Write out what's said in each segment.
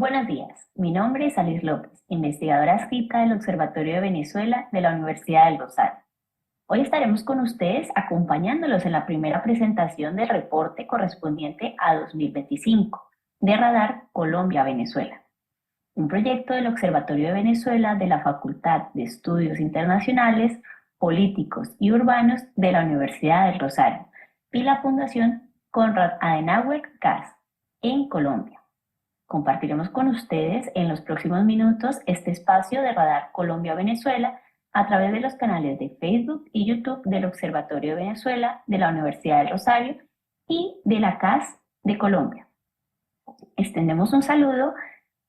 Buenos días, mi nombre es Alice López, investigadora adscrita del Observatorio de Venezuela de la Universidad del Rosario. Hoy estaremos con ustedes acompañándolos en la primera presentación del reporte correspondiente a 2025 de Radar Colombia-Venezuela, un proyecto del Observatorio de Venezuela de la Facultad de Estudios Internacionales, Políticos y Urbanos de la Universidad del Rosario y la Fundación Konrad Adenauer CAS en Colombia. Compartiremos con ustedes en los próximos minutos este espacio de Radar Colombia-Venezuela a través de los canales de Facebook y YouTube del Observatorio de Venezuela de la Universidad del Rosario y de la CAS de Colombia. Extendemos un saludo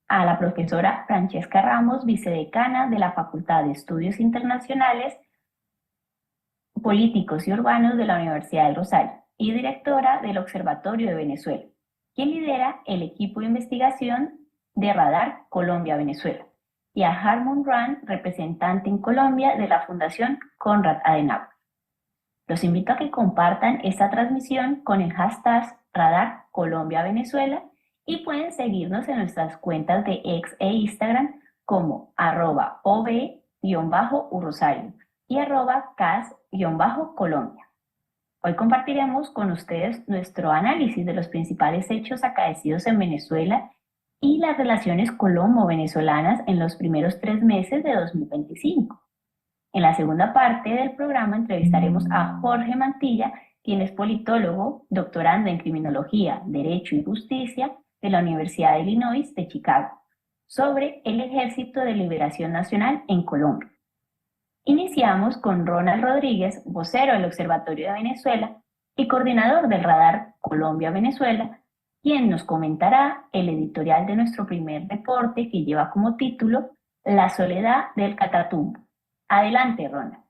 a la profesora Francesca Ramos, vicedecana de la Facultad de Estudios Internacionales, Políticos y Urbanos de la Universidad del Rosario y directora del Observatorio de Venezuela, quien lidera el equipo de investigación de Radar Colombia-Venezuela, y a Harmon Rand, representante en Colombia de la Fundación Konrad Adenauer. Los invito a que compartan esta transmisión con el hashtag Radar Colombia-Venezuela y pueden seguirnos en nuestras cuentas de X e Instagram como @ob_urrosario y @cas_colombia. Hoy compartiremos con ustedes nuestro análisis de los principales hechos acaecidos en Venezuela y las relaciones colombo-venezolanas en los primeros 3 meses de 2025. En la segunda parte del programa entrevistaremos a Jorge Mantilla, quien es politólogo, doctorando en Criminología, Derecho y Justicia de la Universidad de Illinois de Chicago, sobre el Ejército de Liberación Nacional en Colombia. Iniciamos con Ronald Rodríguez, vocero del Observatorio de Venezuela y coordinador del Radar Colombia-Venezuela, quien nos comentará el editorial de nuestro primer reporte que lleva como título La soledad del Catatumbo. Adelante, Ronald.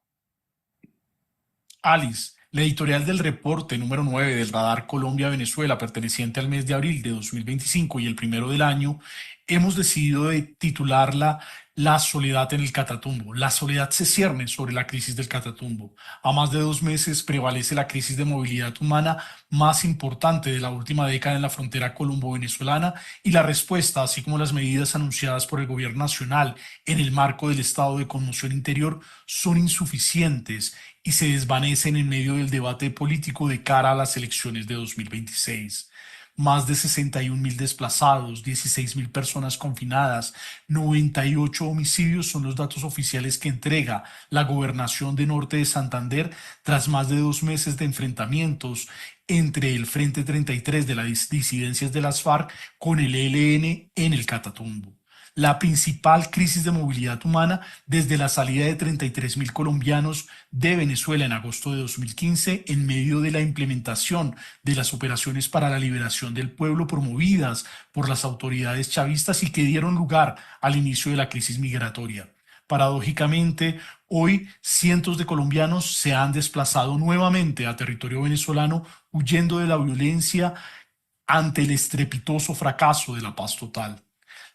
Alice, la editorial del reporte número 9 del Radar Colombia-Venezuela, perteneciente al mes de abril de 2025 y el primero del año, hemos decidido de titularla La soledad en el Catatumbo. La soledad se cierne sobre la crisis del Catatumbo. A más de 2 meses prevalece la crisis de movilidad humana más importante de la última década en la frontera colombo-venezolana, y la respuesta, así como las medidas anunciadas por el gobierno nacional en el marco del estado de conmoción interior, son insuficientes y se desvanecen en medio del debate político de cara a las elecciones de 2026. Más de 61.000 desplazados, 16.000 personas confinadas, 98 homicidios son los datos oficiales que entrega la Gobernación de Norte de Santander tras más de 2 meses de enfrentamientos entre el Frente 33 de las disidencias de las FARC con el ELN en el Catatumbo. La principal crisis de movilidad humana desde la salida de 33.000 colombianos de Venezuela en agosto de 2015, en medio de la implementación de las operaciones para la liberación del pueblo promovidas por las autoridades chavistas y que dieron lugar al inicio de la crisis migratoria. Paradójicamente, hoy cientos de colombianos se han desplazado nuevamente a territorio venezolano huyendo de la violencia ante el estrepitoso fracaso de la paz total.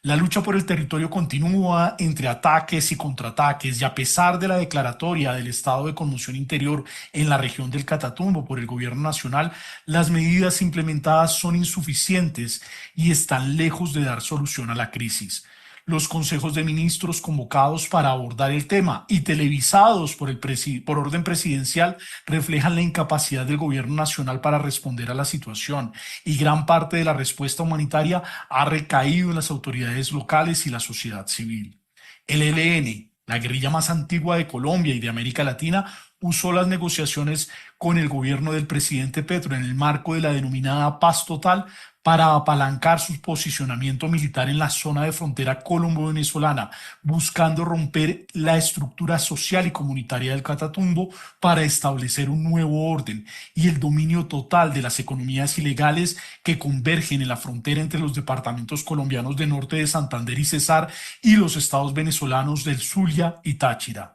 La lucha por el territorio continúa entre ataques y contraataques, y a pesar de la declaratoria del estado de conmoción interior en la región del Catatumbo por el gobierno nacional, las medidas implementadas son insuficientes y están lejos de dar solución a la crisis. Los consejos de ministros convocados para abordar el tema y televisados por orden presidencial reflejan la incapacidad del gobierno nacional para responder a la situación, y gran parte de la respuesta humanitaria ha recaído en las autoridades locales y la sociedad civil. El ELN, la guerrilla más antigua de Colombia y de América Latina, usó las negociaciones con el gobierno del presidente Petro en el marco de la denominada paz total para apalancar su posicionamiento militar en la zona de frontera colombo-venezolana, buscando romper la estructura social y comunitaria del Catatumbo para establecer un nuevo orden y el dominio total de las economías ilegales que convergen en la frontera entre los departamentos colombianos de Norte de Santander y Cesar y los estados venezolanos del Zulia y Táchira.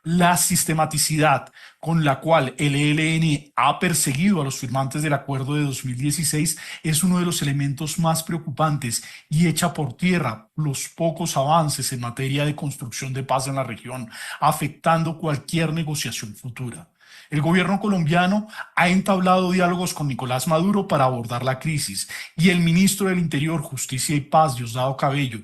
La sistematicidad con la cual el ELN ha perseguido a los firmantes del acuerdo de 2016 es uno de los elementos más preocupantes y echa por tierra los pocos avances en materia de construcción de paz en la región, afectando cualquier negociación futura. El gobierno colombiano ha entablado diálogos con Nicolás Maduro para abordar la crisis y el ministro del Interior, Justicia y Paz, Diosdado Cabello,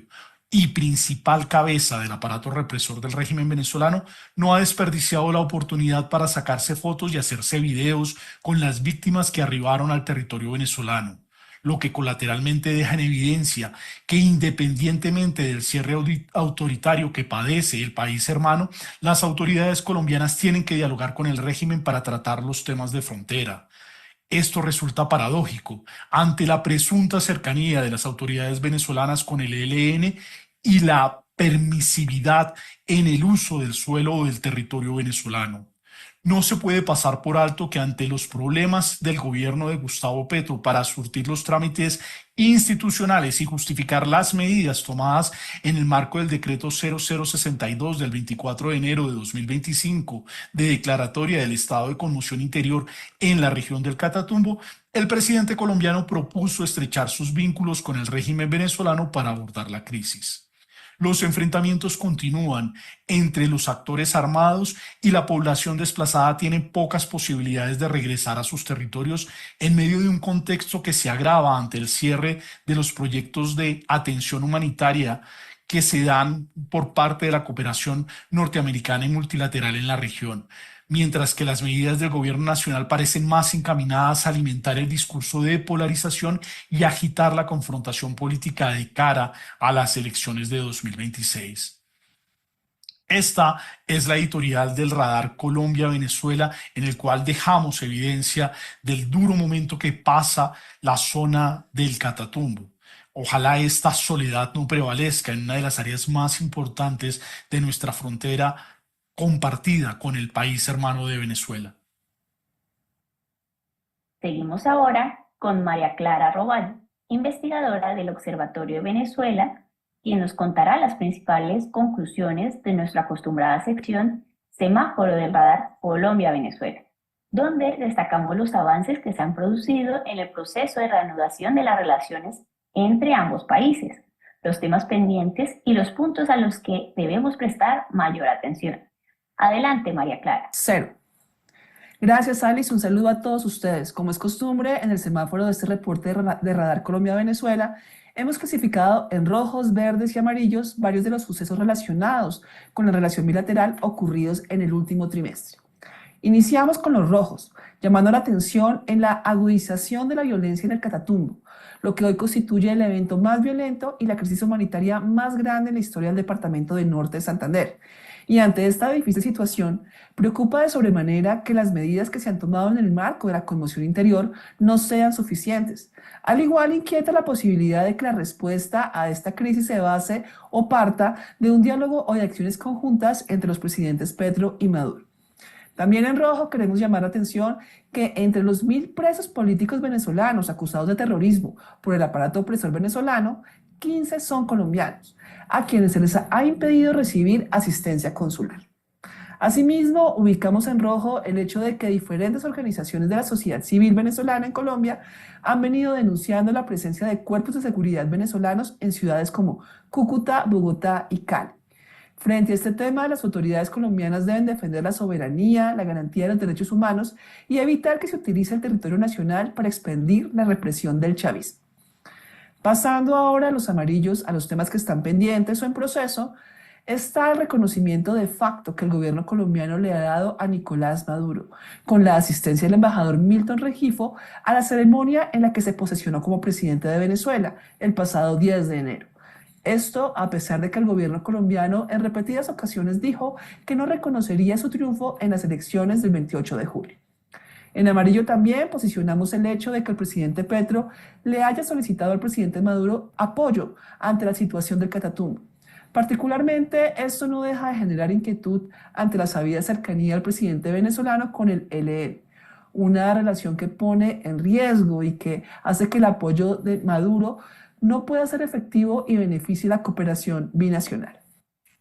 y principal cabeza del aparato represor del régimen venezolano, no ha desperdiciado la oportunidad para sacarse fotos y hacerse videos con las víctimas que arribaron al territorio venezolano, lo que colateralmente deja en evidencia que independientemente del cierre autoritario que padece el país hermano, las autoridades colombianas tienen que dialogar con el régimen para tratar los temas de frontera. Esto resulta paradójico ante la presunta cercanía de las autoridades venezolanas con el ELN y la permisividad en el uso del suelo o del territorio venezolano. No se puede pasar por alto que ante los problemas del gobierno de Gustavo Petro para surtir los trámites institucionales y justificar las medidas tomadas en el marco del decreto 0062 del 24 de enero de 2025 de declaratoria del estado de conmoción interior en la región del Catatumbo, el presidente colombiano propuso estrechar sus vínculos con el régimen venezolano para abordar la crisis. Los enfrentamientos continúan entre los actores armados y la población desplazada tiene pocas posibilidades de regresar a sus territorios en medio de un contexto que se agrava ante el cierre de los proyectos de atención humanitaria que se dan por parte de la cooperación norteamericana y multilateral en la región, mientras que las medidas del gobierno nacional parecen más encaminadas a alimentar el discurso de polarización y agitar la confrontación política de cara a las elecciones de 2026. Esta es la editorial del Radar Colombia-Venezuela, en el cual dejamos evidencia del duro momento que pasa la zona del Catatumbo. Ojalá esta soledad no prevalezca en una de las áreas más importantes de nuestra frontera compartida con el país hermano de Venezuela. Seguimos ahora con María Clara Robal, investigadora del Observatorio de Venezuela, quien nos contará las principales conclusiones de nuestra acostumbrada sección Semáforo del Radar Colombia-Venezuela, donde destacamos los avances que se han producido en el proceso de reanudación de las relaciones entre ambos países, los temas pendientes y los puntos a los que debemos prestar mayor atención. Adelante, María Clara. Cero. Gracias, Alice. Un saludo a todos ustedes. Como es costumbre, en el semáforo de este reporte de Radar Colombia-Venezuela, hemos clasificado en rojos, verdes y amarillos varios de los sucesos relacionados con la relación bilateral ocurridos en el último trimestre. Iniciamos con los rojos, llamando la atención en la agudización de la violencia en el Catatumbo, lo que hoy constituye el evento más violento y la crisis humanitaria más grande en la historia del departamento del Norte de Santander. Y ante esta difícil situación, preocupa de sobremanera que las medidas que se han tomado en el marco de la conmoción interior no sean suficientes. Al igual inquieta la posibilidad de que la respuesta a esta crisis se base o parta de un diálogo o de acciones conjuntas entre los presidentes Petro y Maduro. También en rojo queremos llamar la atención que entre los 1.000 presos políticos venezolanos acusados de terrorismo por el aparato opresor venezolano, 15 son colombianos, a quienes se les ha impedido recibir asistencia consular. Asimismo, ubicamos en rojo el hecho de que diferentes organizaciones de la sociedad civil venezolana en Colombia han venido denunciando la presencia de cuerpos de seguridad venezolanos en ciudades como Cúcuta, Bogotá y Cali. Frente a este tema, las autoridades colombianas deben defender la soberanía, la garantía de los derechos humanos y evitar que se utilice el territorio nacional para expandir la represión del chavismo. Pasando ahora a los amarillos, a los temas que están pendientes o en proceso, está el reconocimiento de facto que el gobierno colombiano le ha dado a Nicolás Maduro, con la asistencia del embajador Milton Regifo a la ceremonia en la que se posesionó como presidente de Venezuela el pasado 10 de enero. Esto a pesar de que el gobierno colombiano en repetidas ocasiones dijo que no reconocería su triunfo en las elecciones del 28 de julio. En amarillo también posicionamos el hecho de que el presidente Petro le haya solicitado al presidente Maduro apoyo ante la situación del Catatumbo. Particularmente, esto no deja de generar inquietud ante la sabida cercanía del presidente venezolano con el ELN, una relación que pone en riesgo y que hace que el apoyo de Maduro no pueda ser efectivo y beneficie la cooperación binacional.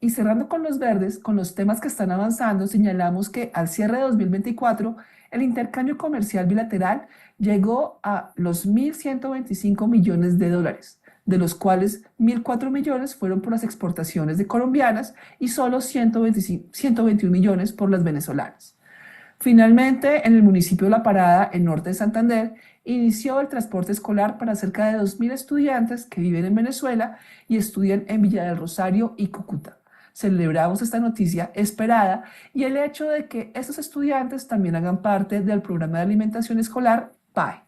Y cerrando con los verdes, con los temas que están avanzando, señalamos que al cierre de 2024, el intercambio comercial bilateral llegó a los 1.125 millones de dólares, de los cuales 1.004 millones fueron por las exportaciones de colombianas y solo 121 millones por las venezolanas. Finalmente, en el municipio de La Parada, en norte de Santander, inició el transporte escolar para cerca de 2.000 estudiantes que viven en Venezuela y estudian en Villa del Rosario y Cúcuta. Celebramos esta noticia esperada y el hecho de que estos estudiantes también hagan parte del programa de alimentación escolar PAE.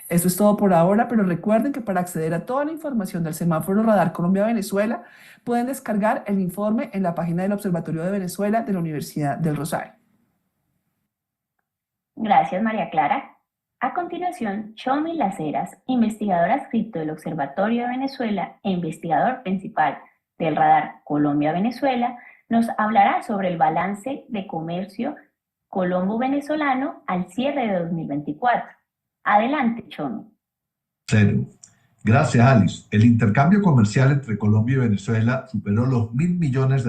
Esto es todo por ahora, pero recuerden que para acceder a toda la información del semáforo radar Colombia-Venezuela, pueden descargar el informe en la página del Observatorio de Venezuela de la Universidad del Rosario. Gracias, María Clara. A continuación, Chomi Las Heras, investigador adscrito del Observatorio de Venezuela e investigador principal del radar Colombia-Venezuela, nos hablará sobre el balance de comercio colombo-venezolano al cierre de 2024. Adelante, Chomi. Cero. Gracias, Alice. El intercambio comercial entre Colombia y Venezuela superó los $1.000 millones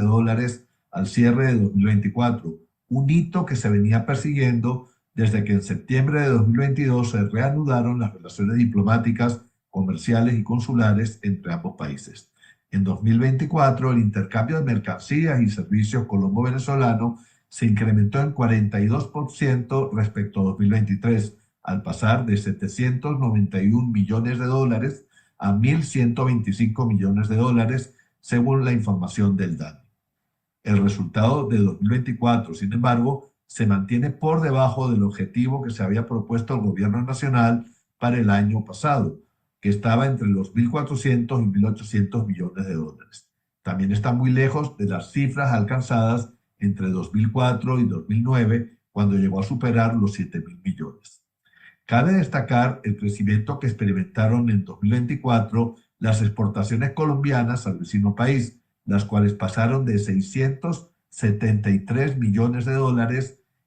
al cierre de 2024, un hito que se venía persiguiendo desde que en septiembre de 2022 se reanudaron las relaciones diplomáticas, comerciales y consulares entre ambos países. En 2024, el intercambio de mercancías y servicios colombo-venezolano se incrementó en 42% respecto a 2023, al pasar de $791 millones a $1.125 millones, según la información del DANE. El resultado de 2024, sin embargo, se mantiene por debajo del objetivo que se había propuesto el gobierno nacional para el año pasado, que estaba entre los 1.400 y 1.800 millones de dólares. También está muy lejos de las cifras alcanzadas entre 2004 y 2009, cuando llegó a superar los 7.000 millones. Cabe destacar el crecimiento que experimentaron en 2024 las exportaciones colombianas al vecino país, las cuales pasaron de $673 millones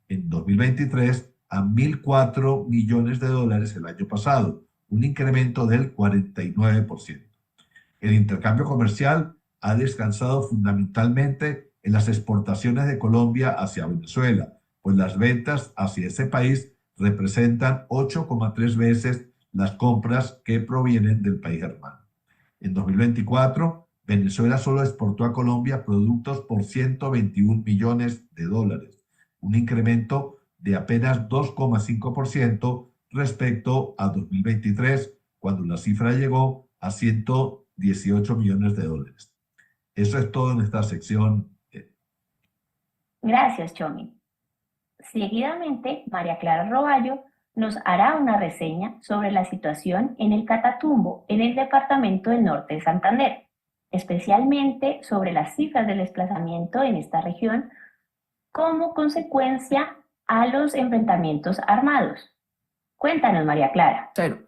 en 2023 a $1.004 millones el año pasado, un incremento del 49%. El intercambio comercial ha descansado fundamentalmente en las exportaciones de Colombia hacia Venezuela, pues las ventas hacia ese país representan 8,3 veces las compras que provienen del país hermano. En 2024, Venezuela solo exportó a Colombia productos por $121 millones, un incremento de apenas 2,5% respecto a 2023, cuando la cifra llegó a $118 millones. Eso es todo en esta sección. Gracias, Chomi. Seguidamente, María Clara Roballo nos hará una reseña sobre la situación en el Catatumbo, en el departamento del norte de Santander, especialmente sobre las cifras del desplazamiento en esta región como consecuencia a los enfrentamientos armados. Cuéntanos, María Clara. Cero.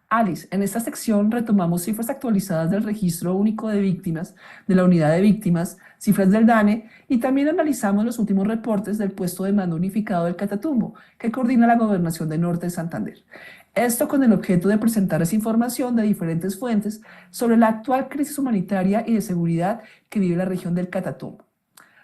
Alice, en esta sección retomamos cifras actualizadas del Registro Único de Víctimas, de la Unidad de Víctimas, cifras del DANE, y también analizamos los últimos reportes del Puesto de Mando Unificado del Catatumbo, que coordina la Gobernación de Norte de Santander. Esto con el objeto de presentar esa información de diferentes fuentes sobre la actual crisis humanitaria y de seguridad que vive la región del Catatumbo.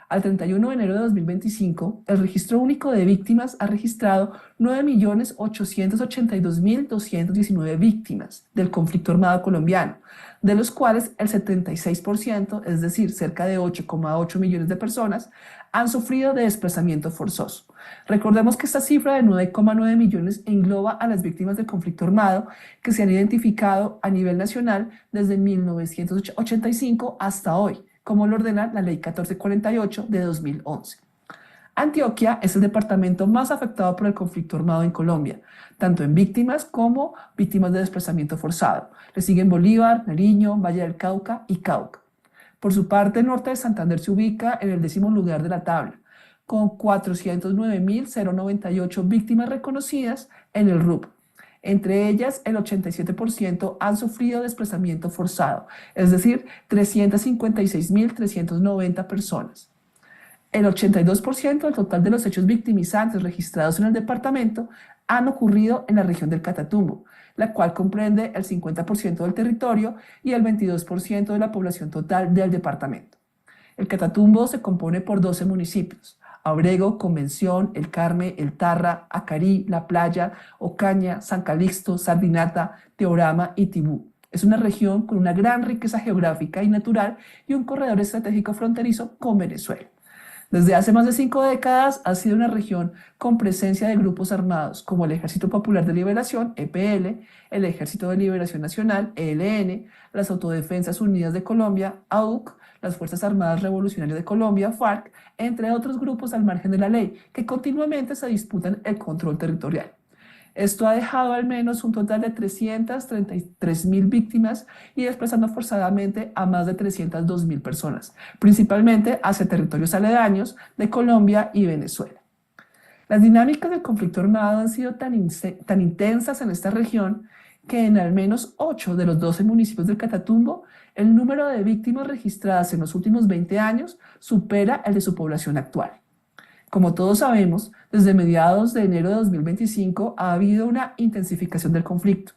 Al 31 de enero de 2025, el Registro Único de Víctimas ha registrado 9.882.219 víctimas del conflicto armado colombiano, de los cuales el 76%, es decir, cerca de 8,8 millones de personas, han sufrido de desplazamiento forzoso. Recordemos que esta cifra de 9,9 millones engloba a las víctimas del conflicto armado que se han identificado a nivel nacional desde 1985 hasta hoy, como lo ordena la Ley 1448 de 2011. Antioquia es el departamento más afectado por el conflicto armado en Colombia, tanto en víctimas como víctimas de desplazamiento forzado. Le siguen Bolívar, Nariño, Valle del Cauca y Cauca. Por su parte, el norte de Santander se ubica en el 10º lugar de la tabla, con 409.098 víctimas reconocidas en el RUP. Entre ellas, el 87% han sufrido desplazamiento forzado, es decir, 356.390 personas. El 82% del total de los hechos victimizantes registrados en el departamento han ocurrido en la región del Catatumbo, la cual comprende el 50% del territorio y el 22% de la población total del departamento. El Catatumbo se compone por 12 municipios: Abrego, Convención, El Carmen, El Tarra, Acarí, La Playa, Ocaña, San Calixto, Sardinata, Teorama y Tibú. Es una región con una gran riqueza geográfica y natural y un corredor estratégico fronterizo con Venezuela. Desde hace más de 5 décadas ha sido una región con presencia de grupos armados como el Ejército Popular de Liberación, EPL, el Ejército de Liberación Nacional, ELN, las Autodefensas Unidas de Colombia, AUC, las Fuerzas Armadas Revolucionarias de Colombia, FARC, entre otros grupos al margen de la ley, que continuamente se disputan el control territorial. Esto ha dejado al menos un total de 333.000 víctimas y desplazando forzadamente a más de 302.000 personas, principalmente hacia territorios aledaños de Colombia y Venezuela. Las dinámicas del conflicto armado han sido tan intensas en esta región que en al menos 8 de los 12 municipios del Catatumbo, el número de víctimas registradas en los últimos 20 años supera el de su población actual. Como todos sabemos, desde mediados de enero de 2025 ha habido una intensificación del conflicto.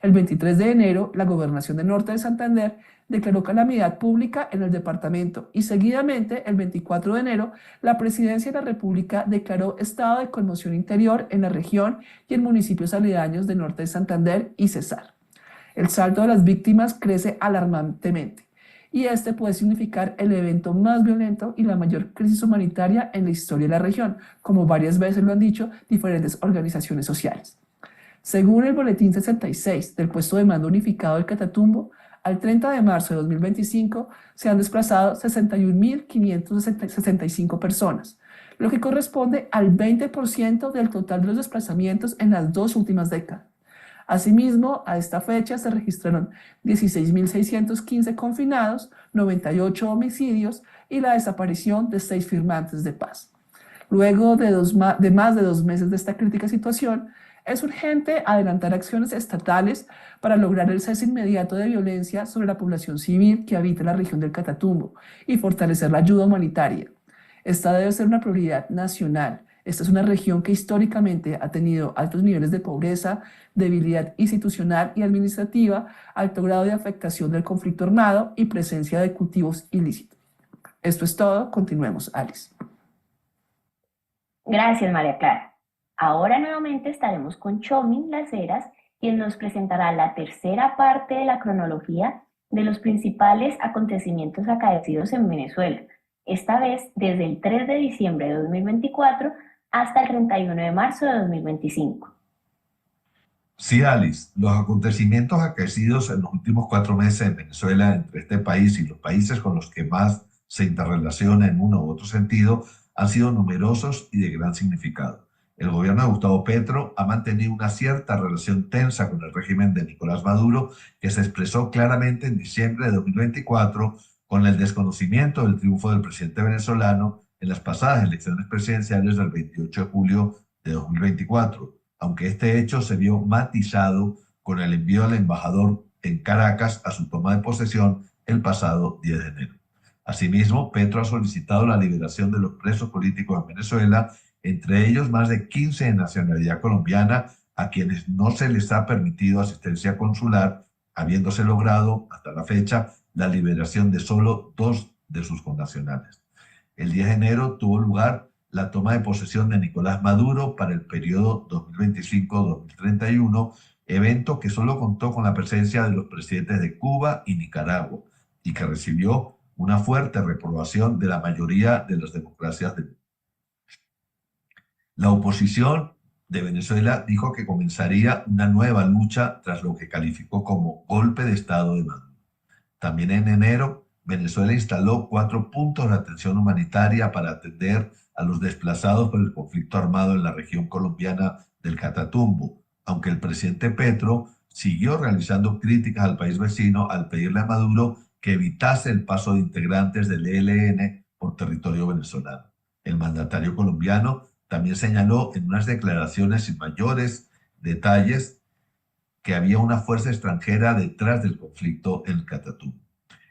El 23 de enero, la Gobernación del Norte de Santander declaró calamidad pública en el departamento y seguidamente, el 24 de enero, la Presidencia de la República declaró estado de conmoción interior en la región y en municipios aledaños del norte de Santander y Cesar. El saldo de las víctimas crece alarmantemente y este puede significar el evento más violento y la mayor crisis humanitaria en la historia de la región, como varias veces lo han dicho diferentes organizaciones sociales. Según el Boletín 66 del Puesto de Mando Unificado del Catatumbo, al 30 de marzo de 2025 se han desplazado 61.565 personas, lo que corresponde al 20% del total de los desplazamientos en las 2 últimas décadas. Asimismo, a esta fecha se registraron 16.615 confinados, 98 homicidios y la desaparición de 6 firmantes de paz. Luego de más de 2 meses de esta crítica situación, es urgente adelantar acciones estatales para lograr el cese inmediato de violencia sobre la población civil que habita en la región del Catatumbo y fortalecer la ayuda humanitaria. Esta debe ser una prioridad nacional. Esta es una región que históricamente ha tenido altos niveles de pobreza, debilidad institucional y administrativa, alto grado de afectación del conflicto armado y presencia de cultivos ilícitos. Esto es todo. Continuemos, Alice. Gracias, María Clara. Ahora nuevamente estaremos con Tchomin Las Heras, quien nos presentará la tercera parte de la cronología de los principales acontecimientos acaecidos en Venezuela, esta vez desde el 3 de diciembre de 2024 hasta el 31 de marzo de 2025. Sí, Alice, los acontecimientos acaecidos en los últimos 4 meses en Venezuela entre este país y los países con los que más se interrelaciona en uno u otro sentido han sido numerosos y de gran significado. El gobierno de Gustavo Petro ha mantenido una cierta relación tensa con el régimen de Nicolás Maduro, que se expresó claramente en diciembre de 2024 con el desconocimiento del triunfo del presidente venezolano en las pasadas elecciones presidenciales del 28 de julio de 2024, aunque este hecho se vio matizado con el envío del embajador en Caracas a su toma de posesión el pasado 10 de enero. Asimismo, Petro ha solicitado la liberación de los presos políticos en Venezuela, entre ellos más de 15 de nacionalidad colombiana, a quienes no se les ha permitido asistencia consular, habiéndose logrado hasta la fecha la liberación de solo 2 de sus connacionales. El 10 de enero tuvo lugar la toma de posesión de Nicolás Maduro para el periodo 2025-2031, evento que solo contó con la presencia de los presidentes de Cuba y Nicaragua y que recibió una fuerte reprobación de la mayoría de las democracias del mundo. La oposición de Venezuela dijo que comenzaría una nueva lucha tras lo que calificó como golpe de Estado de Maduro. También en enero, Venezuela instaló 4 puntos de atención humanitaria para atender a los desplazados por el conflicto armado en la región colombiana del Catatumbo, aunque el presidente Petro siguió realizando críticas al país vecino al pedirle a Maduro que evitase el paso de integrantes del ELN por territorio venezolano. El mandatario colombiano también señaló en unas declaraciones sin mayores detalles que había una fuerza extranjera detrás del conflicto en el Catatumbo.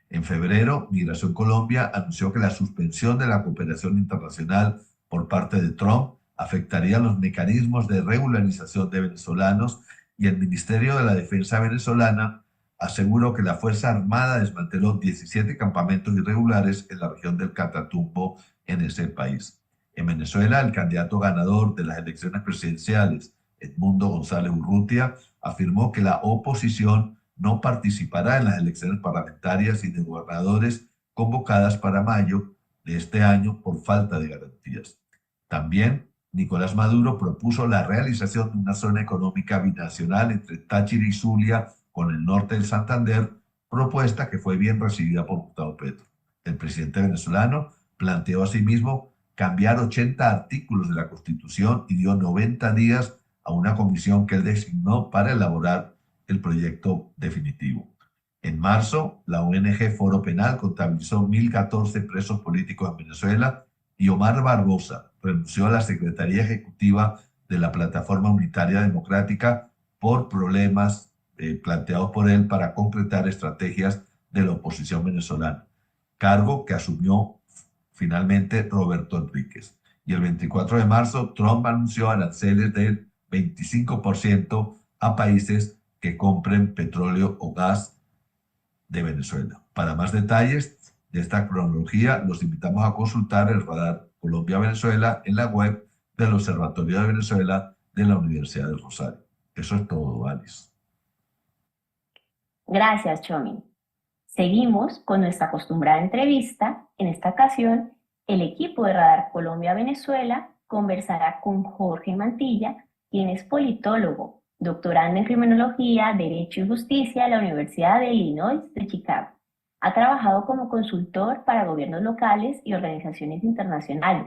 En febrero, Migración Colombia anunció que la suspensión de la cooperación internacional por parte de Trump afectaría los mecanismos de regularización de venezolanos y el Ministerio de la Defensa venezolana aseguró que la Fuerza Armada desmanteló 17 campamentos irregulares en la región del Catatumbo en ese país. En Venezuela, el candidato ganador de las elecciones presidenciales, Edmundo González Urrutia, afirmó que la oposición no participará en las elecciones parlamentarias y de gobernadores convocadas para mayo de este año por falta de garantías. También Nicolás Maduro propuso la realización de una zona económica binacional entre Táchira y Zulia con el norte del Santander, propuesta que fue bien recibida por Gustavo Petro. El presidente venezolano planteó asimismo cambiar 80 artículos de la Constitución y dio 90 días a una comisión que él designó para elaborar el proyecto definitivo. En marzo, la ONG Foro Penal contabilizó 1.014 presos políticos en Venezuela y Omar Barbosa renunció a la Secretaría Ejecutiva de la Plataforma Unitaria Democrática por problemas planteados por él para concretar estrategias de la oposición venezolana, cargo que asumió finalmente Roberto Enríquez. Y el 24 de marzo, Trump anunció aranceles del 25% a países que compren petróleo o gas de Venezuela. Para más detalles de esta cronología, los invitamos a consultar el radar Colombia-Venezuela en la web del Observatorio de Venezuela de la Universidad del Rosario. Eso es todo, Alice. Gracias, Chomin. Seguimos con nuestra acostumbrada entrevista. En esta ocasión, el equipo de Radar Colombia-Venezuela conversará con Jorge Mantilla, quien es politólogo, doctorando en Criminología, Derecho y Justicia de la Universidad de Illinois de Chicago. Ha trabajado como consultor para gobiernos locales y organizaciones internacionales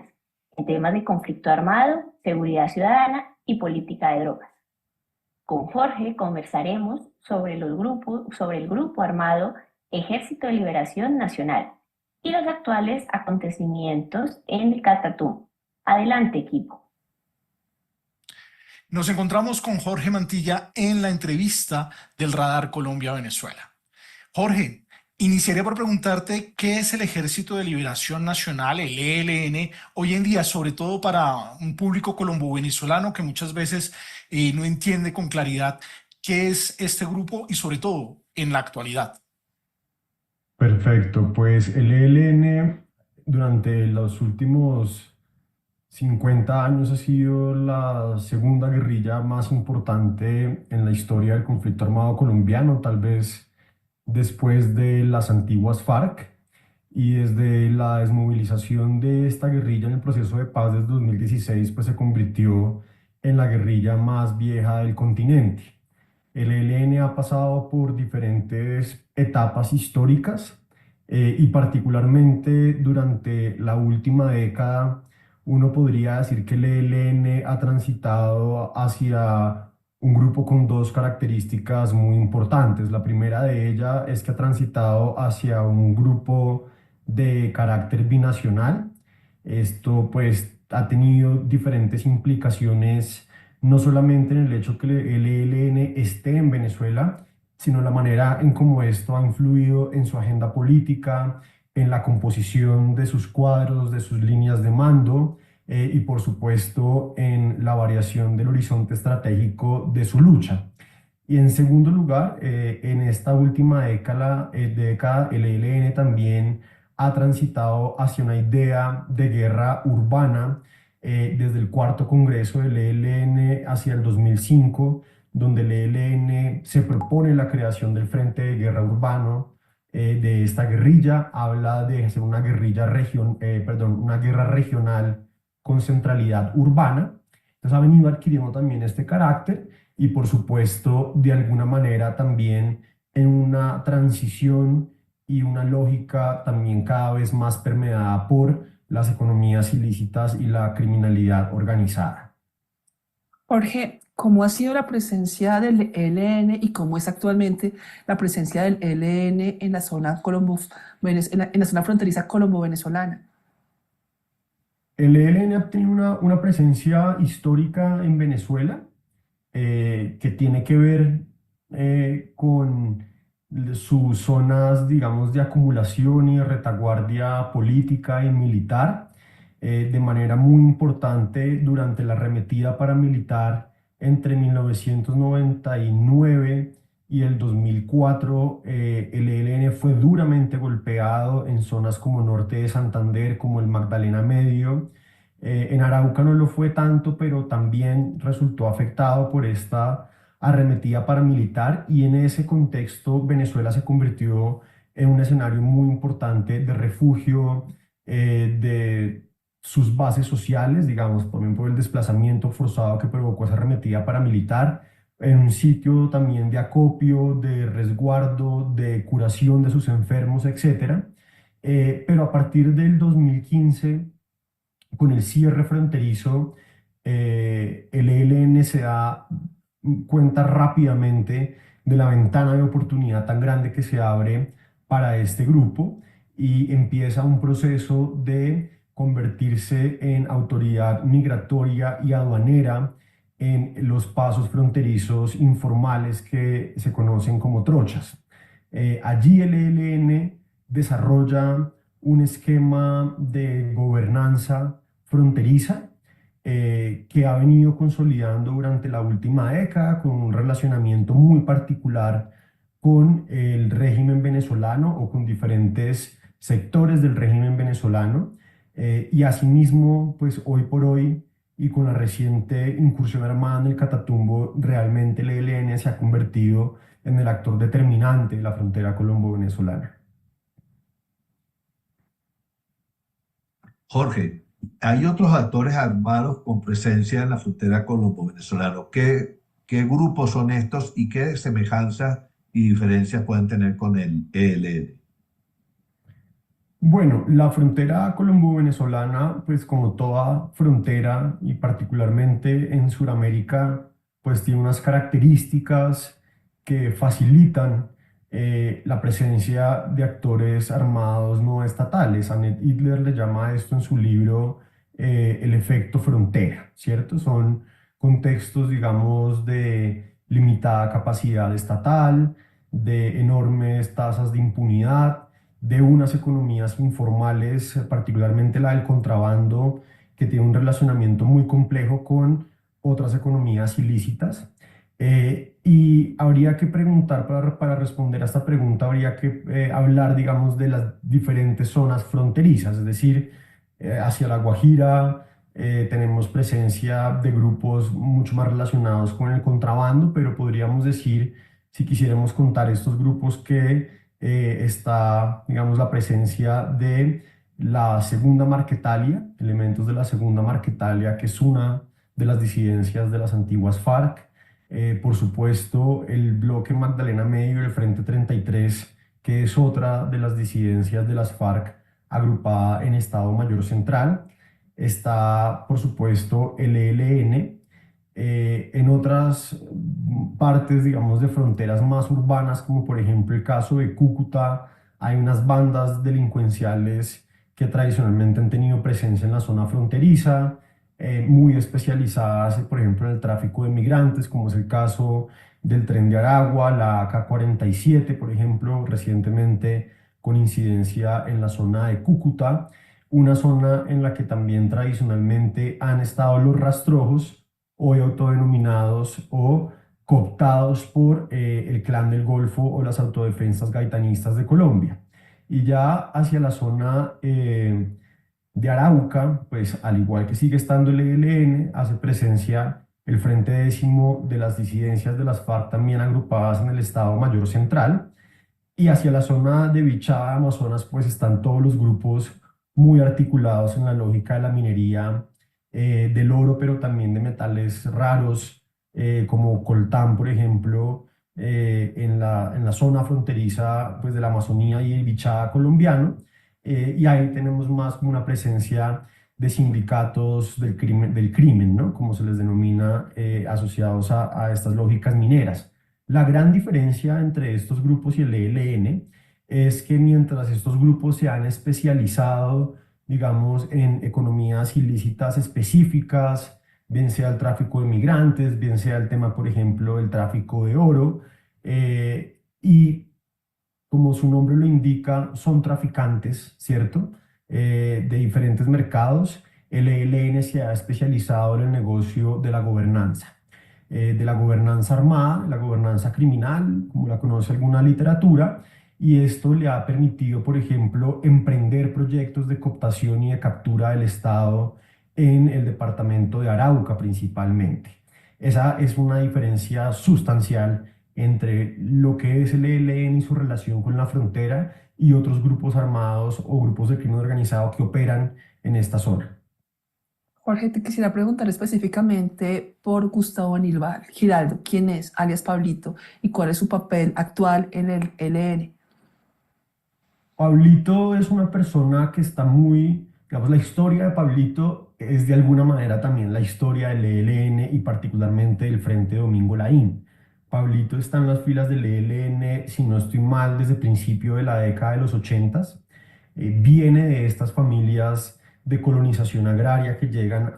en temas de conflicto armado, seguridad ciudadana y política de drogas. Con Jorge conversaremos sobre el grupo armado Ejército de Liberación Nacional y los actuales acontecimientos en el Catatumbo. Adelante, equipo. Nos encontramos con Jorge Mantilla en la entrevista del Radar Colombia-Venezuela. Jorge, iniciaría por preguntarte qué es el Ejército de Liberación Nacional, el ELN, hoy en día, sobre todo para un público colombo-venezolano que muchas veces no entiende con claridad qué es este grupo y sobre todo en la actualidad. Perfecto, pues el ELN durante los últimos 50 años ha sido la segunda guerrilla más importante en la historia del conflicto armado colombiano, tal vez después de las antiguas FARC, y desde la desmovilización de esta guerrilla en el proceso de paz desde 2016, pues se convirtió en la guerrilla más vieja del continente. El ELN ha pasado por diferentes etapas históricas y particularmente durante la última década uno podría decir que el ELN ha transitado hacia un grupo con dos características muy importantes. La primera de ellas es que ha transitado hacia un grupo de carácter binacional. Esto pues ha tenido diferentes implicaciones, no solamente en el hecho que el ELN esté en Venezuela, sino la manera en cómo esto ha influido en su agenda política, en la composición de sus cuadros, de sus líneas de mando y por supuesto en la variación del horizonte estratégico de su lucha. Y en segundo lugar, en esta última década, el ELN también ha transitado hacia una idea de guerra urbana desde el cuarto congreso del ELN hacia el 2005, donde el ELN se propone la creación del Frente de Guerra Urbano de esta guerrilla. Habla de hacer una una guerra regional con centralidad urbana. Entonces ha venido adquiriendo también este carácter y por supuesto de alguna manera también en una transición y una lógica también cada vez más permeada por las economías ilícitas y la criminalidad organizada. Jorge, ¿cómo ha sido la presencia del ELN y cómo es actualmente la presencia del ELN en la zona en la zona fronteriza colombo-venezolana? El ELN ha tenido una presencia histórica en Venezuela que tiene que ver con sus zonas, digamos, de acumulación y de retaguardia política y militar, de manera muy importante durante la arremetida paramilitar entre 1999 y el 2004. El ELN fue duramente golpeado en zonas como norte de Santander, como el Magdalena Medio. En Arauca no lo fue tanto, pero también resultó afectado por esta arremetida paramilitar, y en ese contexto Venezuela se convirtió en un escenario muy importante de refugio de sus bases sociales, digamos, también por el desplazamiento forzado que provocó esa arremetida paramilitar, en un sitio también de acopio, de resguardo, de curación de sus enfermos, etcétera. Pero a partir del 2015, con el cierre fronterizo, el ELN se da cuenta rápidamente de la ventana de oportunidad tan grande que se abre para este grupo y empieza un proceso de convertirse en autoridad migratoria y aduanera en los pasos fronterizos informales que se conocen como trochas. Allí el ELN desarrolla un esquema de gobernanza fronteriza que ha venido consolidando durante la última década con un relacionamiento muy particular con el régimen venezolano o con diferentes sectores del régimen venezolano. Y asimismo, pues hoy por hoy y con la reciente incursión armada en el Catatumbo, realmente el ELN se ha convertido en el actor determinante de la frontera colombo-venezolana. Jorge, hay otros actores armados con presencia en la frontera colombo-venezolana. ¿Qué grupos son estos y qué semejanzas y diferencias pueden tener con el ELN? Bueno, la frontera colombo-venezolana, pues como toda frontera y particularmente en Sudamérica, pues tiene unas características que facilitan la presencia de actores armados no estatales. Annette Hitler le llama a esto en su libro el efecto frontera, ¿cierto? Son contextos, digamos, de limitada capacidad estatal, de enormes tasas de impunidad, de unas economías informales, particularmente la del contrabando, que tiene un relacionamiento muy complejo con otras economías ilícitas. Y habría que preguntar, para responder a esta pregunta, habría que hablar, digamos, de las diferentes zonas fronterizas, es decir, hacia La Guajira tenemos presencia de grupos mucho más relacionados con el contrabando, pero podríamos decir, si quisiéramos contar estos grupos, que está, digamos, la presencia de la Segunda Marquetalia, elementos de la Segunda Marquetalia, que es una de las disidencias de las antiguas FARC. Por supuesto, el bloque Magdalena Medio y el Frente 33, que es otra de las disidencias de las FARC agrupada en Estado Mayor Central. Está, por supuesto, el ELN. En otras partes, digamos, de fronteras más urbanas, como por ejemplo el caso de Cúcuta, hay unas bandas delincuenciales que tradicionalmente han tenido presencia en la zona fronteriza, muy especializadas, por ejemplo, en el tráfico de migrantes, como es el caso del Tren de Aragua, la AK-47, por ejemplo, recientemente con incidencia en la zona de Cúcuta, una zona en la que también tradicionalmente han estado los rastrojos, hoy autodenominados o cooptados por el Clan del Golfo o las autodefensas gaitanistas de Colombia. Y ya hacia la zona de Arauca, pues al igual que sigue estando el ELN, hace presencia el Frente Décimo de las disidencias de las FARC también agrupadas en el Estado Mayor Central. Y hacia la zona de Bichada, Amazonas, pues están todos los grupos muy articulados en la lógica de la minería del oro, pero también de metales raros, como coltán, por ejemplo, en la zona fronteriza pues, de la Amazonía y el Bichada colombiano. Y ahí tenemos más como una presencia de sindicatos del crimen, ¿no? Como se les denomina, asociados a estas lógicas mineras. La gran diferencia entre estos grupos y el ELN es que mientras estos grupos se han especializado, digamos, en economías ilícitas específicas, bien sea el tráfico de migrantes, bien sea el tema, por ejemplo, el tráfico de oro, y como su nombre lo indica, son traficantes, ¿cierto? De diferentes mercados. El ELN se ha especializado en el negocio de la gobernanza armada, la gobernanza criminal, como la conoce alguna literatura, y esto le ha permitido, por ejemplo, emprender proyectos de cooptación y de captura del Estado en el departamento de Arauca principalmente. Esa es una diferencia sustancial entre lo que es el ELN y su relación con la frontera y otros grupos armados o grupos de crimen organizado que operan en esta zona. Jorge, te quisiera preguntar específicamente por Gustavo Aníbal Giraldo, quién es, alias Pablito, y cuál es su papel actual en el ELN. Pablito es una persona que está muy, digamos, la historia de Pablito es de alguna manera también la historia del ELN y particularmente del Frente Domingo Laín. Pablito está en las filas del ELN, si no estoy mal, desde el principio de la década de los 80. Viene de estas familias de colonización agraria que llegan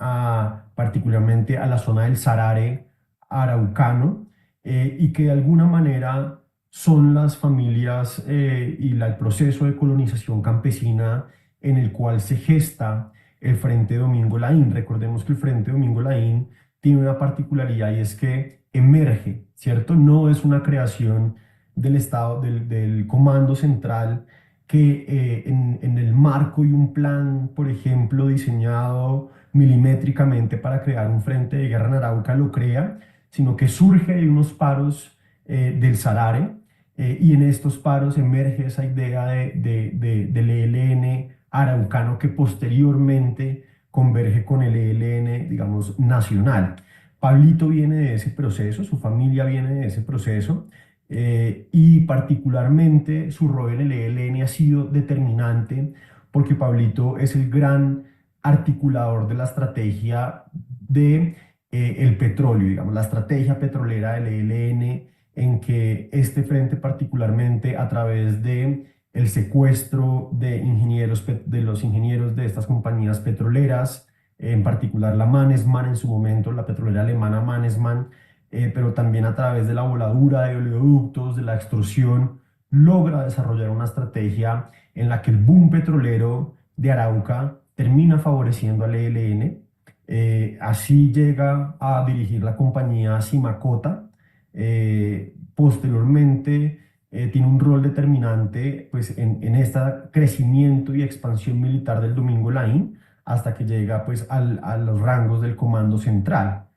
particularmente a la zona del Sarare araucano, y que de alguna manera son las familias el proceso de colonización campesina en el cual se gesta el Frente Domingo Laín. Recordemos que el Frente Domingo Laín tiene una particularidad y es que emerge, ¿cierto? No es una creación del Estado, del Comando Central que en el marco y un plan, por ejemplo, diseñado milimétricamente para crear un frente de guerra en Arauca lo crea, sino que surge de unos paros del Sarare, y en estos paros emerge esa idea del ELN araucano que posteriormente converge con el ELN, digamos, nacional. Pablito viene de ese proceso, su familia viene de ese proceso, y particularmente su rol en el ELN ha sido determinante porque Pablito es el gran articulador de la estrategia de el petróleo, digamos, la estrategia petrolera del ELN, en que este frente particularmente a través de el secuestro de ingenieros, de los ingenieros de estas compañías petroleras, en particular la Mannesmann en su momento, la petrolera alemana Mannesmann, pero también a través de la voladura de oleoductos, de la extrusión, logra desarrollar una estrategia en la que el boom petrolero de Arauca termina favoreciendo al ELN. Así llega a dirigir la compañía Simacota. Posteriormente tiene un rol determinante pues, en este crecimiento y expansión militar del Domingo Laín hasta que llega pues, a los rangos del Comando Central.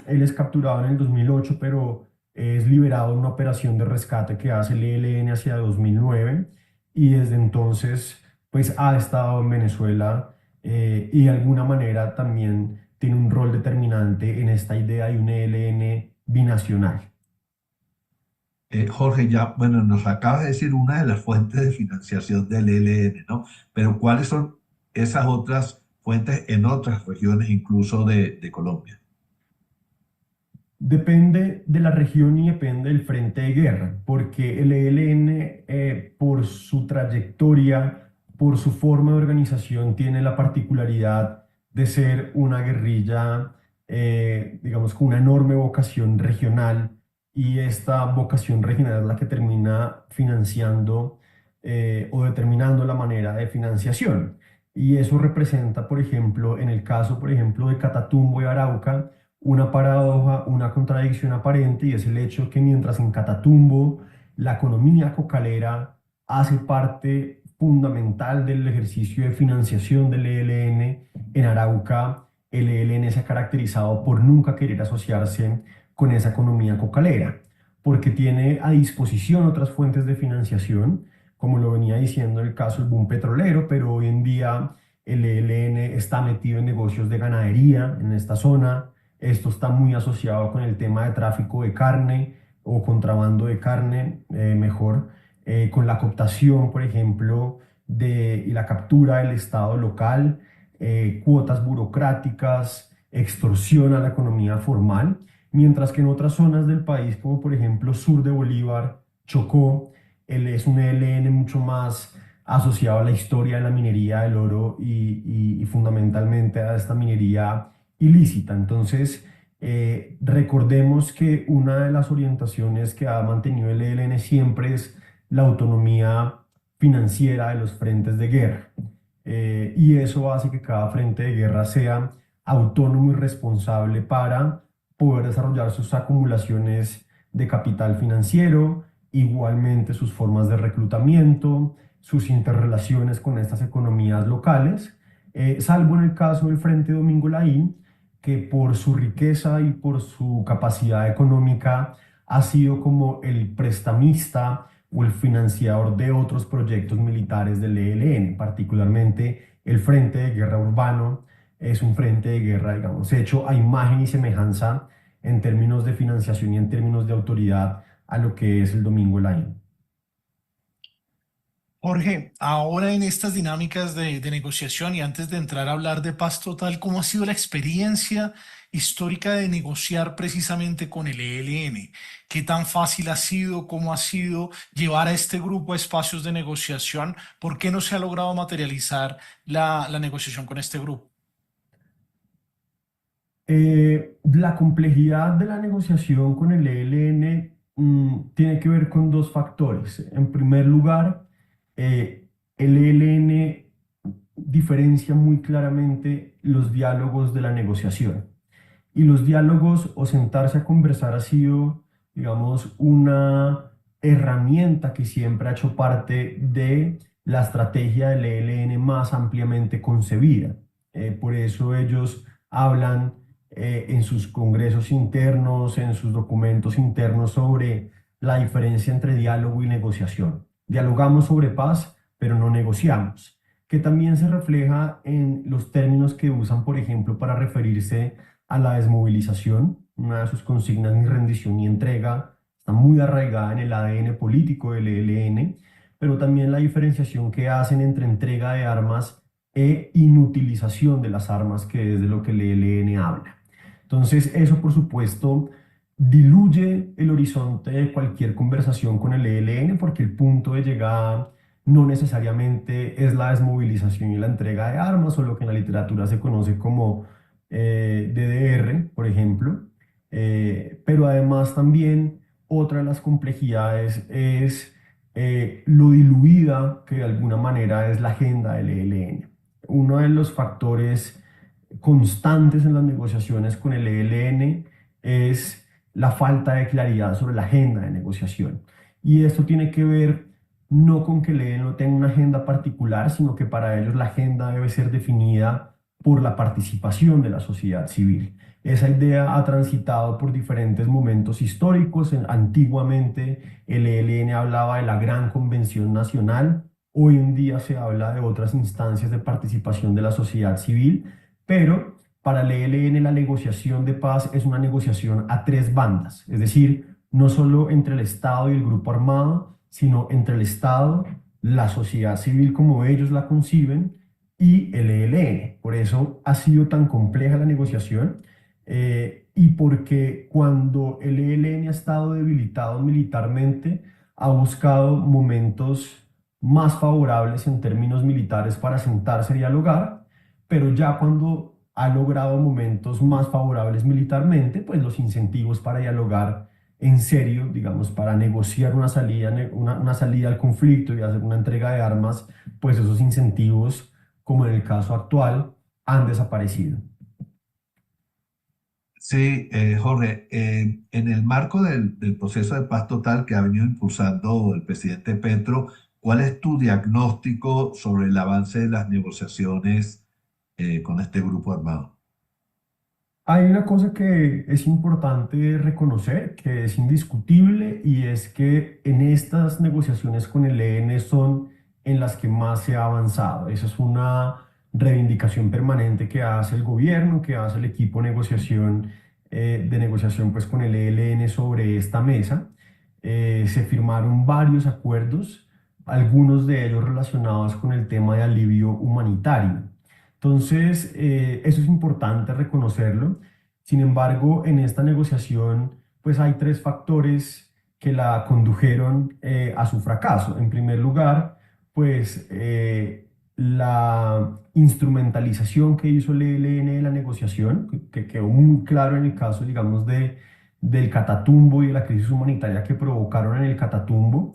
Él es capturado en el 2008, pero es liberado en una operación de rescate que hace el ELN hacia 2009 y desde entonces pues, ha estado en Venezuela, y de alguna manera también tiene un rol determinante en esta idea de un ELN binacional. Jorge, ya, bueno, nos acabas de decir una de las fuentes de financiación del ELN, ¿no? Pero ¿cuáles son esas otras fuentes en otras regiones, incluso de Colombia? Depende de la región y depende del frente de guerra, porque el ELN, por su trayectoria, por su forma de organización, tiene la particularidad de ser una guerrilla, digamos, con una enorme vocación regional, y esta vocación regional es la que termina financiando o determinando la manera de financiación. Y eso representa, por ejemplo, en el caso, por ejemplo, de Catatumbo y Arauca, una paradoja, una contradicción aparente, y es el hecho que mientras en Catatumbo la economía cocalera hace parte fundamental del ejercicio de financiación del ELN, en Arauca el ELN se ha caracterizado por nunca querer asociarse con esa economía cocalera, porque tiene a disposición otras fuentes de financiación, como lo venía diciendo el caso del boom petrolero, pero hoy en día el ELN está metido en negocios de ganadería en esta zona. Esto está muy asociado con el tema de tráfico de carne o contrabando de carne, mejor, con la cooptación, por ejemplo, y la captura del Estado local, cuotas burocráticas, extorsión a la economía formal, mientras que en otras zonas del país, como por ejemplo sur de Bolívar, Chocó, es un ELN mucho más asociado a la historia de la minería del oro y fundamentalmente a esta minería ilícita. Entonces, recordemos que una de las orientaciones que ha mantenido el ELN siempre es la autonomía financiera de los frentes de guerra. Y eso hace que cada frente de guerra sea autónomo y responsable para poder desarrollar sus acumulaciones de capital financiero, igualmente sus formas de reclutamiento, sus interrelaciones con estas economías locales, salvo en el caso del Frente Domingo Laín, que por su riqueza y por su capacidad económica ha sido como el prestamista o el financiador de otros proyectos militares del ELN, particularmente el Frente de Guerra Urbano. Es un frente de guerra, digamos, hecho a imagen y semejanza en términos de financiación y en términos de autoridad a lo que es el Domingo Line. Jorge, ahora en estas dinámicas de negociación y antes de entrar a hablar de paz total, ¿cómo ha sido la experiencia histórica de negociar precisamente con el ELN? ¿Qué tan fácil ha sido? ¿Cómo ha sido llevar a este grupo a espacios de negociación? ¿Por qué no se ha logrado materializar la negociación con este grupo? La complejidad de la negociación con el ELN tiene que ver con dos factores. En primer lugar, el ELN diferencia muy claramente los diálogos de la negociación. Y los diálogos o sentarse a conversar ha sido, digamos, una herramienta que siempre ha hecho parte de la estrategia del ELN más ampliamente concebida. Por eso ellos hablan en sus congresos internos, en sus documentos internos sobre la diferencia entre diálogo y negociación. Dialogamos sobre paz, pero no negociamos, que también se refleja en los términos que usan, por ejemplo, para referirse a la desmovilización. Una de sus consignas, ni rendición ni entrega, está muy arraigada en el ADN político del ELN, pero también la diferenciación que hacen entre entrega de armas e inutilización de las armas, que es de lo que el ELN habla. Entonces, eso por supuesto diluye el horizonte de cualquier conversación con el ELN, porque el punto de llegada no necesariamente es la desmovilización y la entrega de armas, o lo que en la literatura se conoce como DDR, por ejemplo. Pero además también otra de las complejidades es lo diluida que de alguna manera es la agenda del ELN. Uno de los factores constantes en las negociaciones con el ELN es la falta de claridad sobre la agenda de negociación. Y esto tiene que ver no con que el ELN no tenga una agenda particular, sino que para ellos la agenda debe ser definida por la participación de la sociedad civil. Esa idea ha transitado por diferentes momentos históricos. Antiguamente el ELN hablaba de la Gran Convención Nacional, hoy en día se habla de otras instancias de participación de la sociedad civil, pero para el ELN la negociación de paz es una negociación a tres bandas, es decir, no solo entre el Estado y el grupo armado, sino entre el Estado, la sociedad civil como ellos la conciben, y el ELN. Por eso ha sido tan compleja la negociación, y porque cuando el ELN ha estado debilitado militarmente, ha buscado momentos más favorables en términos militares para sentarse a dialogar, pero ya cuando ha logrado momentos más favorables militarmente, pues los incentivos para dialogar en serio, digamos, para negociar una salida, una salida al conflicto y hacer una entrega de armas, pues esos incentivos, como en el caso actual, han desaparecido. Sí, Jorge, en el marco del proceso de paz total que ha venido impulsando el presidente Petro, ¿cuál es tu diagnóstico sobre el avance de las negociaciones con este grupo armado? Hay una cosa que es importante reconocer, que es indiscutible, y es que en estas negociaciones con el ELN son en las que más se ha avanzado. Esa es una reivindicación permanente que hace el gobierno, que hace el equipo de negociación pues, con el ELN sobre esta mesa. Se firmaron varios acuerdos, algunos de ellos relacionados con el tema de alivio humanitario. Entonces, eso es importante reconocerlo. Sin embargo, en esta negociación, pues hay tres factores que la condujeron a su fracaso. En primer lugar, pues la instrumentalización que hizo el ELN de la negociación, que quedó muy claro en el caso, digamos, del Catatumbo y de la crisis humanitaria que provocaron en el Catatumbo,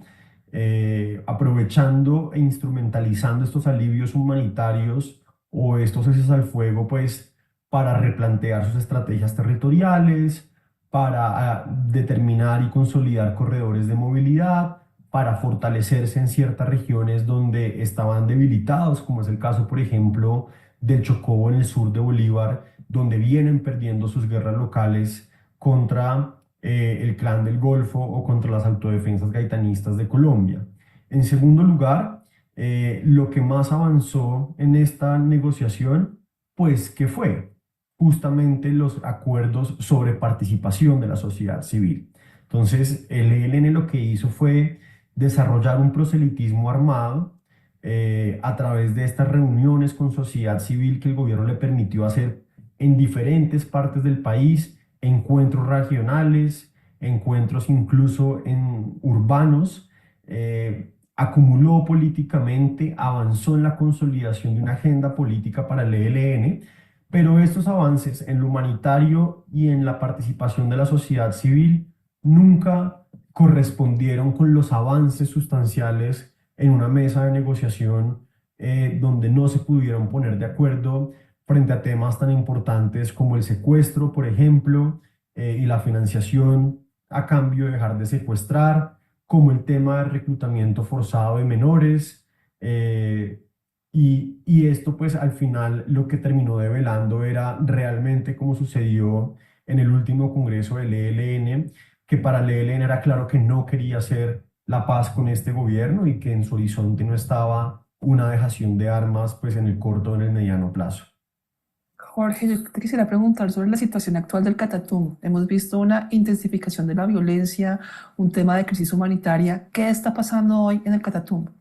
aprovechando e instrumentalizando estos alivios humanitarios o estos ceses al fuego, pues para replantear sus estrategias territoriales, para determinar y consolidar corredores de movilidad, para fortalecerse en ciertas regiones donde estaban debilitados, como es el caso, por ejemplo, del Chocó en el sur de Bolívar, donde vienen perdiendo sus guerras locales contra el Clan del Golfo o contra las autodefensas gaitanistas de Colombia. En segundo lugar, lo que más avanzó en esta negociación, pues, ¿qué fue? Justamente los acuerdos sobre participación de la sociedad civil. Entonces, el ELN lo que hizo fue desarrollar un proselitismo armado a través de estas reuniones con sociedad civil que el gobierno le permitió hacer en diferentes partes del país, encuentros regionales, encuentros incluso en urbanos, acumuló políticamente, avanzó en la consolidación de una agenda política para el ELN, pero estos avances en lo humanitario y en la participación de la sociedad civil nunca correspondieron con los avances sustanciales en una mesa de negociación donde no se pudieron poner de acuerdo frente a temas tan importantes como el secuestro, por ejemplo, y la financiación a cambio de dejar de secuestrar, como el tema del reclutamiento forzado de menores. Y esto pues al final lo que terminó develando era realmente como sucedió en el último congreso del ELN, que para el ELN era claro que no quería hacer la paz con este gobierno y que en su horizonte no estaba una dejación de armas pues en el corto o en el mediano plazo. Jorge, yo te quisiera preguntar sobre la situación actual del Catatumbo. Hemos visto una intensificación de la violencia, un tema de crisis humanitaria. ¿Qué está pasando hoy en el Catatumbo?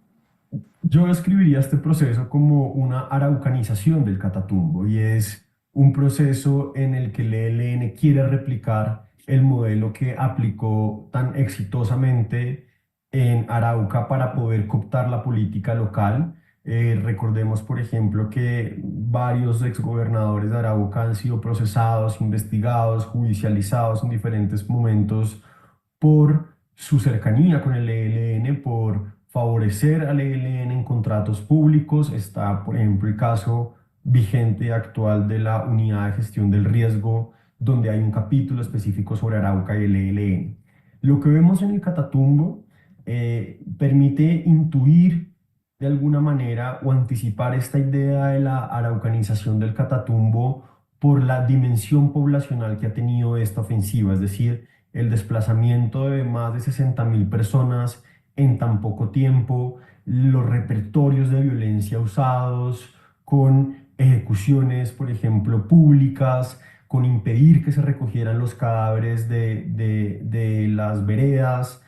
Yo describiría este proceso como una araucanización del Catatumbo y es un proceso en el que el ELN quiere replicar el modelo que aplicó tan exitosamente en Arauca para poder cooptar la política local. Recordemos, por ejemplo, que varios exgobernadores de Arauca han sido procesados, investigados, judicializados en diferentes momentos por su cercanía con el ELN, por favorecer al ELN en contratos públicos. Está, por ejemplo, el caso vigente actual de la Unidad de Gestión del Riesgo, donde hay un capítulo específico sobre Arauca y el ELN. Lo que vemos en el Catatumbo permite intuir de alguna manera o anticipar esta idea de la araucanización del Catatumbo por la dimensión poblacional que ha tenido esta ofensiva, es decir, el desplazamiento de más de 60.000 personas en tan poco tiempo, los repertorios de violencia usados con ejecuciones, por ejemplo, públicas, con impedir que se recogieran los cadáveres de las veredas,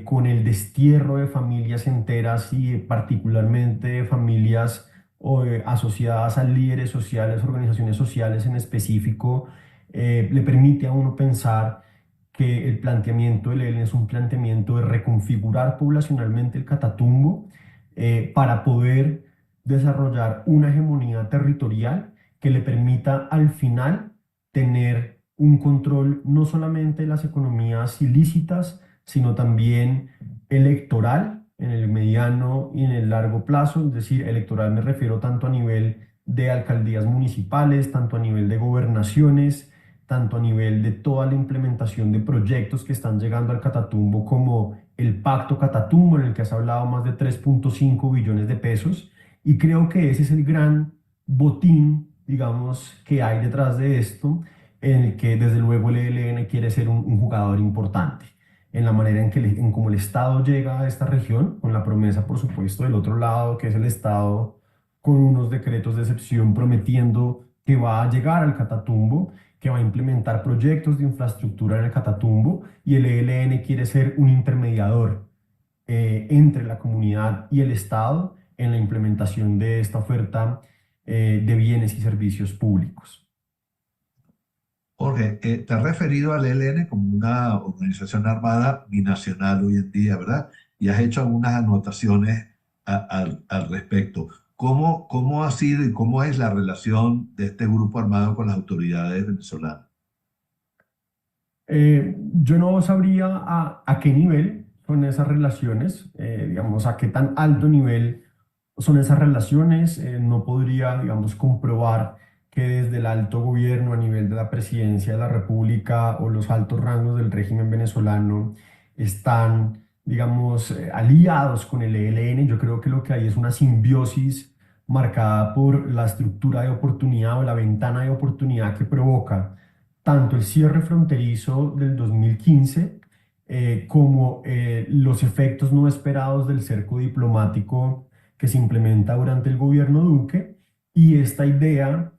con el destierro de familias enteras y particularmente de familias asociadas a líderes sociales, organizaciones sociales en específico, le permite a uno pensar que el planteamiento del ELN es un planteamiento de reconfigurar poblacionalmente el Catatumbo para poder desarrollar una hegemonía territorial que le permita al final tener un control no solamente de las economías ilícitas, sino también electoral en el mediano y en el largo plazo. Es decir, electoral me refiero tanto a nivel de alcaldías municipales, tanto a nivel de gobernaciones, tanto a nivel de toda la implementación de proyectos que están llegando al Catatumbo, como el Pacto Catatumbo, en el que has hablado más de 3.5 billones de pesos. Y creo que ese es el gran botín, digamos, que hay detrás de esto, en el que desde luego el ELN quiere ser un jugador importante en la manera en que en cómo el Estado llega a esta región, con la promesa, por supuesto, del otro lado, que es el Estado con unos decretos de excepción prometiendo que va a llegar al Catatumbo, que va a implementar proyectos de infraestructura en el Catatumbo, y el ELN quiere ser un intermediador entre la comunidad y el Estado en la implementación de esta oferta de bienes y servicios públicos. Jorge, te has referido al ELN como una organización armada binacional hoy en día, ¿verdad? Y has hecho algunas anotaciones al respecto. ¿Cómo ha sido y cómo es la relación de este grupo armado con las autoridades venezolanas? Yo no sabría a qué nivel son esas relaciones, digamos, a qué tan alto nivel son esas relaciones. No podría, digamos, comprobar que desde el alto gobierno a nivel de la presidencia de la República o los altos rangos del régimen venezolano están, digamos, aliados con el ELN. Yo creo que lo que hay es una simbiosis marcada por la estructura de oportunidad o la ventana de oportunidad que provoca tanto el cierre fronterizo del 2015 como los efectos no esperados del cerco diplomático que se implementa durante el gobierno Duque y esta idea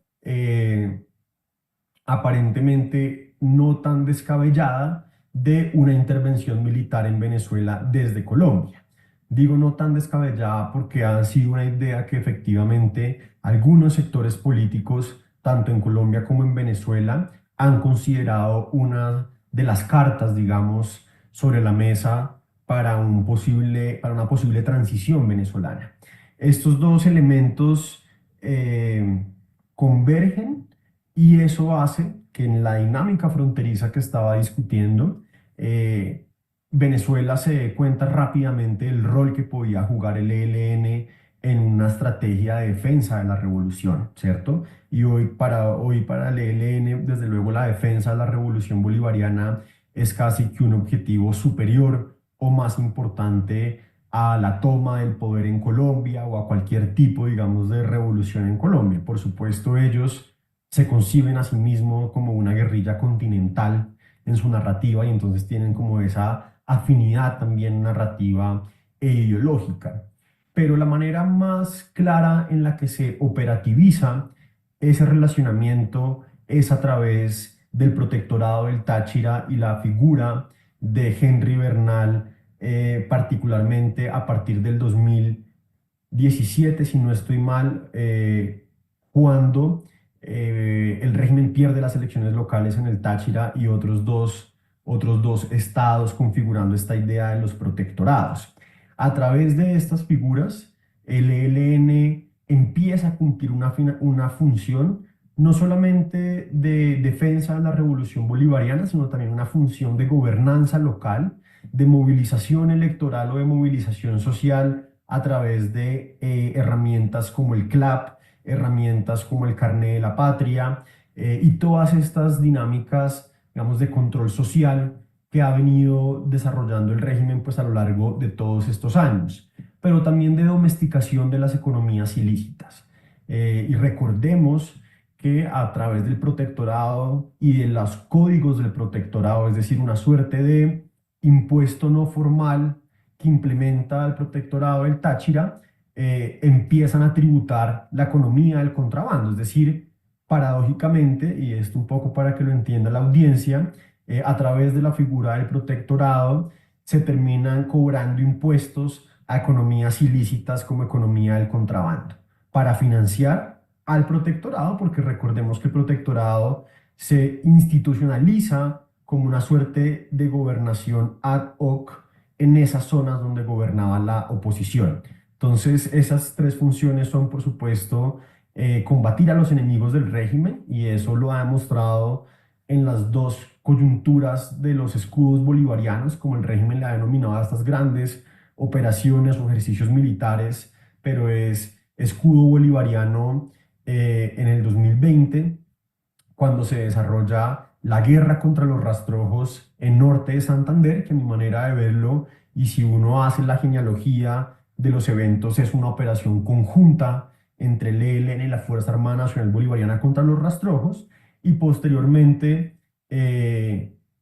aparentemente no tan descabellada de una intervención militar en Venezuela desde Colombia. Digo no tan descabellada porque ha sido una idea que efectivamente algunos sectores políticos, tanto en Colombia como en Venezuela, han considerado una de las cartas, digamos, sobre la mesa para para una posible transición venezolana. Estos dos elementos convergen y eso hace que en la dinámica fronteriza que estaba discutiendo, Venezuela se dé cuenta rápidamente del rol que podía jugar el ELN en una estrategia de defensa de la revolución, ¿cierto? Y hoy para el ELN, desde luego, la defensa de la revolución bolivariana es casi que un objetivo superior o más importante a la toma del poder en Colombia o a cualquier tipo, digamos, de revolución en Colombia. Por supuesto, ellos se conciben a sí mismos como una guerrilla continental en su narrativa y entonces tienen como esa afinidad también narrativa e ideológica. Pero la manera más clara en la que se operativiza ese relacionamiento es a través del protectorado del Táchira y la figura de Henry Bernal, particularmente a partir del 2017, si no estoy mal, cuando el régimen pierde las elecciones locales en el Táchira y otros dos estados configurando esta idea de los protectorados. A través de estas figuras, el ELN empieza a cumplir una función no solamente de defensa de la revolución bolivariana, sino también una función de gobernanza local, de movilización electoral o de movilización social a través de herramientas como el CLAP, herramientas como el Carné de la Patria y todas estas dinámicas, digamos, de control social que ha venido desarrollando el régimen pues a lo largo de todos estos años, pero también de domesticación de las economías ilícitas. Y recordemos que a través del protectorado y de los códigos del protectorado, es decir, una suerte de impuesto no formal que implementa el protectorado del Táchira, empiezan a tributar la economía del contrabando, es decir, paradójicamente, y esto un poco para que lo entienda la audiencia, a través de la figura del protectorado se terminan cobrando impuestos a economías ilícitas como economía del contrabando, para financiar al protectorado, porque recordemos que el protectorado se institucionaliza como una suerte de gobernación ad hoc en esas zonas donde gobernaba la oposición. Entonces, esas tres funciones son, por supuesto, combatir a los enemigos del régimen, y eso lo ha demostrado en las dos coyunturas de los escudos bolivarianos, como el régimen le ha denominado a estas grandes operaciones o ejercicios militares, pero es escudo bolivariano en el 2020, cuando se desarrolla la guerra contra los rastrojos en norte de Santander, que a mi manera de verlo, y si uno hace la genealogía de los eventos, es una operación conjunta entre el ELN y la Fuerza Armada Nacional Bolivariana contra los rastrojos, y posteriormente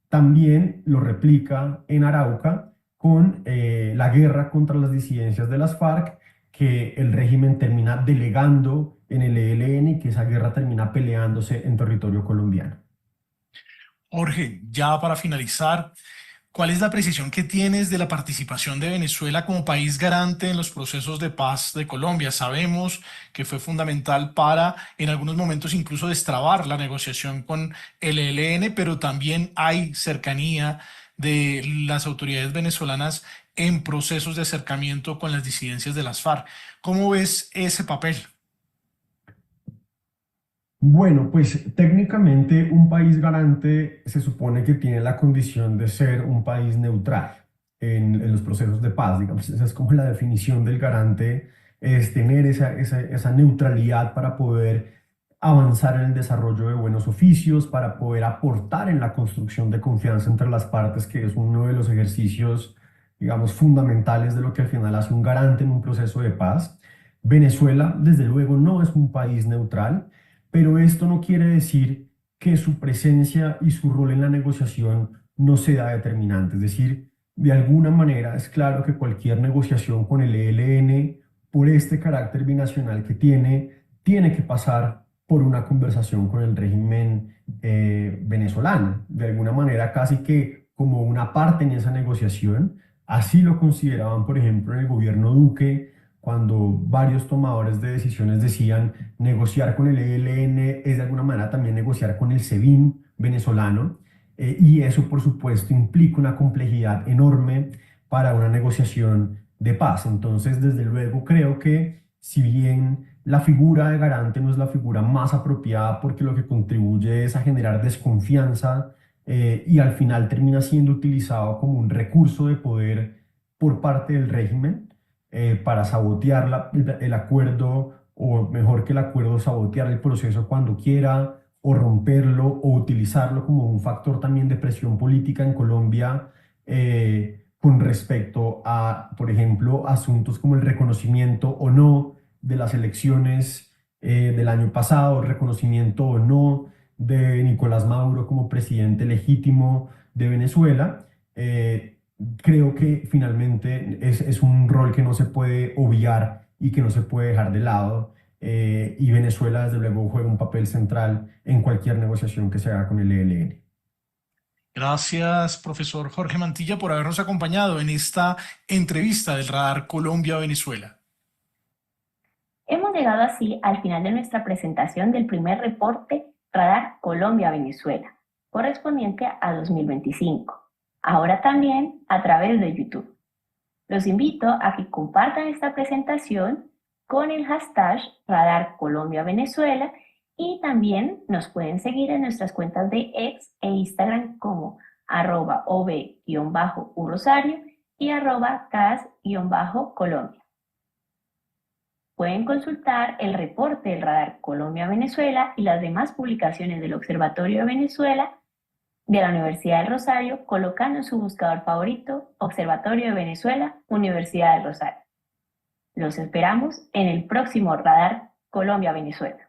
también lo replica en Arauca con la guerra contra las disidencias de las FARC, que el régimen termina delegando en el ELN y que esa guerra termina peleándose en territorio colombiano. Jorge, ya para finalizar, ¿cuál es la precisión que tienes de la participación de Venezuela como país garante en los procesos de paz de Colombia? Sabemos que fue fundamental para, en algunos momentos, incluso destrabar la negociación con el ELN, pero también hay cercanía de las autoridades venezolanas en procesos de acercamiento con las disidencias de las FARC. ¿Cómo ves ese papel? Bueno, pues técnicamente un país garante se supone que tiene la condición de ser un país neutral en los procesos de paz, digamos. Esa es como la definición del garante, es tener esa neutralidad para poder avanzar en el desarrollo de buenos oficios, para poder aportar en la construcción de confianza entre las partes, que es uno de los ejercicios, digamos, fundamentales de lo que al final hace un garante en un proceso de paz. Venezuela, desde luego, no es un país neutral, pero esto no quiere decir que su presencia y su rol en la negociación no sea determinante. Es decir, de alguna manera es claro que cualquier negociación con el ELN, por este carácter binacional que tiene que pasar por una conversación con el régimen venezolano. De alguna manera, casi que como una parte en esa negociación. Así lo consideraban, por ejemplo, en el gobierno Duque, cuando varios tomadores de decisiones decían negociar con el ELN es de alguna manera también negociar con el SEBIN venezolano, y eso, por supuesto, implica una complejidad enorme para una negociación de paz. Entonces, desde luego, creo que si bien la figura de garante no es la figura más apropiada porque lo que contribuye es a generar desconfianza, y al final termina siendo utilizado como un recurso de poder por parte del régimen, para sabotear el acuerdo, o mejor que el acuerdo, sabotear el proceso cuando quiera, o romperlo, o utilizarlo como un factor también de presión política en Colombia, con respecto a, por ejemplo, asuntos como el reconocimiento o no de las elecciones del año pasado, reconocimiento o no de Nicolás Maduro como presidente legítimo de Venezuela. Creo que finalmente es un rol que no se puede obviar y que no se puede dejar de lado, y Venezuela desde luego juega un papel central en cualquier negociación que se haga con el ELN. Gracias, profesor Jorge Mantilla, por habernos acompañado en esta entrevista del Radar Colombia-Venezuela. Hemos llegado así al final de nuestra presentación del primer reporte Radar Colombia-Venezuela, correspondiente a 2025, ahora también a través de YouTube. Los invito a que compartan esta presentación con el hashtag Radar Colombia-Venezuela, y también nos pueden seguir en nuestras cuentas de X e Instagram como @ob_urrosario y @cas_colombia. Pueden consultar el reporte del Radar Colombia-Venezuela y las demás publicaciones del Observatorio de Venezuela de la Universidad del Rosario colocando en su buscador favorito Observatorio de Venezuela, Universidad del Rosario. Los esperamos en el próximo Radar Colombia-Venezuela.